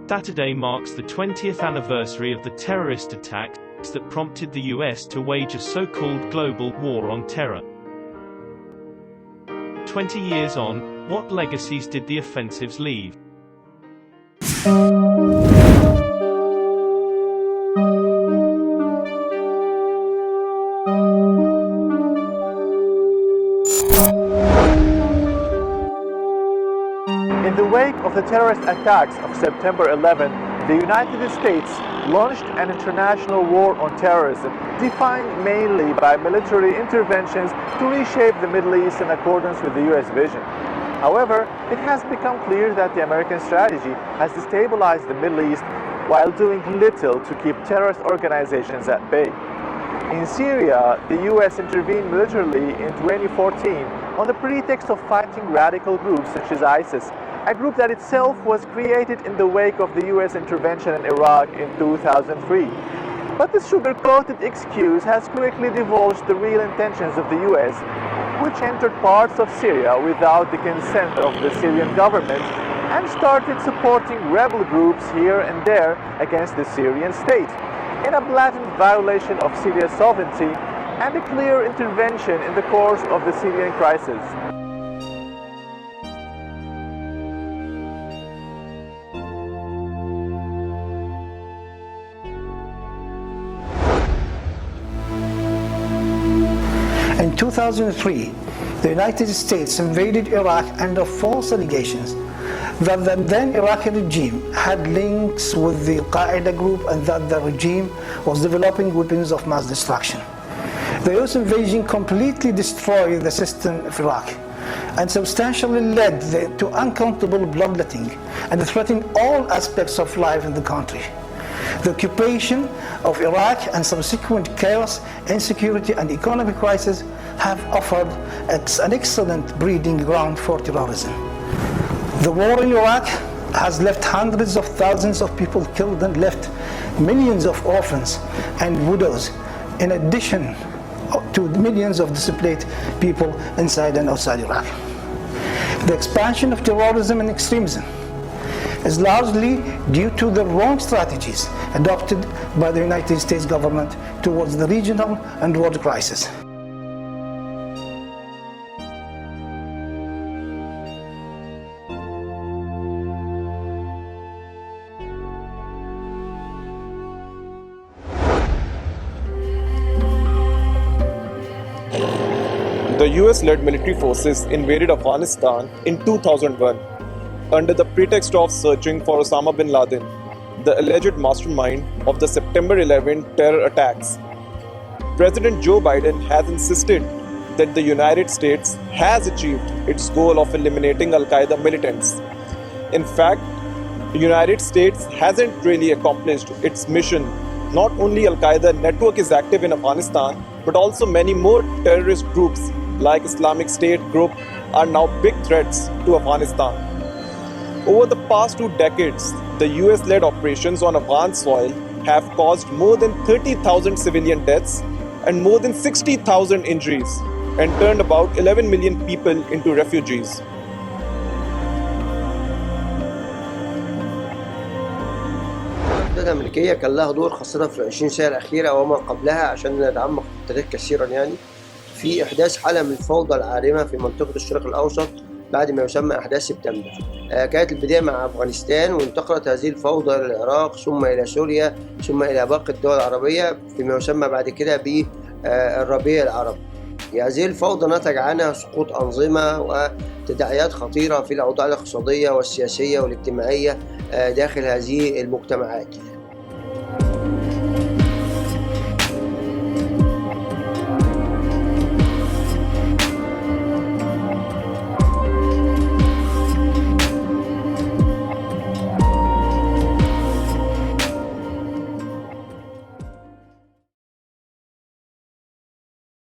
Saturday marks the 20th anniversary of the terrorist attacks that prompted the US to wage a so-called global war on terror. 20 years on, what legacies did the offensives leave? In the wake of the terrorist attacks of September 11, the United States launched an international war on terrorism, defined mainly by military interventions to reshape the Middle East in accordance with the US vision. However, it has become clear that the American strategy has destabilized the Middle East while doing little to keep terrorist organizations at bay. In Syria, the US intervened militarily in 2014 on the pretext of fighting radical groups such as ISIS, a group that itself was created in the wake of the US intervention in Iraq in 2003. But this sugar-coated excuse has quickly divulged the real intentions of the US, which entered parts of Syria without the consent of the Syrian government and started supporting rebel groups here and there against the Syrian state, in a blatant violation of Syria's sovereignty and a clear intervention in the course of the Syrian crisis. In 2003, the United States invaded Iraq under false allegations that the then Iraqi regime had links with the Al-Qaeda group and that the regime was developing weapons of mass destruction. The US invasion completely destroyed the system of Iraq and substantially led to uncountable bloodletting and threatened all aspects of life in the country. The occupation of Iraq and subsequent chaos, insecurity and economic crisis have offered an excellent breeding ground for terrorism. The war in Iraq has left hundreds of thousands of people killed and left millions of orphans and widows, in addition to millions of displaced people inside and outside Iraq. The expansion of terrorism and extremism is largely due to the wrong strategies adopted by the United States government towards the regional and world crisis. The US-led military forces invaded Afghanistan in 2001 under the pretext of searching for Osama bin Laden, the alleged mastermind of the September 11 terror attacks. President Joe Biden has insisted that the United States has achieved its goal of eliminating Al-Qaeda militants. In fact, the United States hasn't really accomplished its mission. Not only Al-Qaeda network is active in Afghanistan, but also many more terrorist groups like Islamic State group are now big threats to Afghanistan. Over the past 2 decades, the US-led operations on Afghan soil have caused more than 30,000 civilian deaths and more than 60,000 injuries and turned about 11 million people into refugees. القيادة الأمريكية كان لها دور خاصة في 20 سنة الأخيرة وما قبلها عشان نتعمق في التاريخ كثيرا في إحداث حالة من الفوضى العارمة في منطقة الشرق الأوسط بعد ما يسمى أحداث سبتمبر. كانت البداية مع أفغانستان وانتقلت هذه الفوضى إلى العراق ثم إلى سوريا ثم إلى باقي الدول العربية فيما يسمى بعد كده بالربيع العربي. هذه الفوضى نتج عنها سقوط أنظمة وتداعيات خطيرة في الأوضاع الاقتصادية والسياسية والاجتماعية داخل هذه المجتمعات.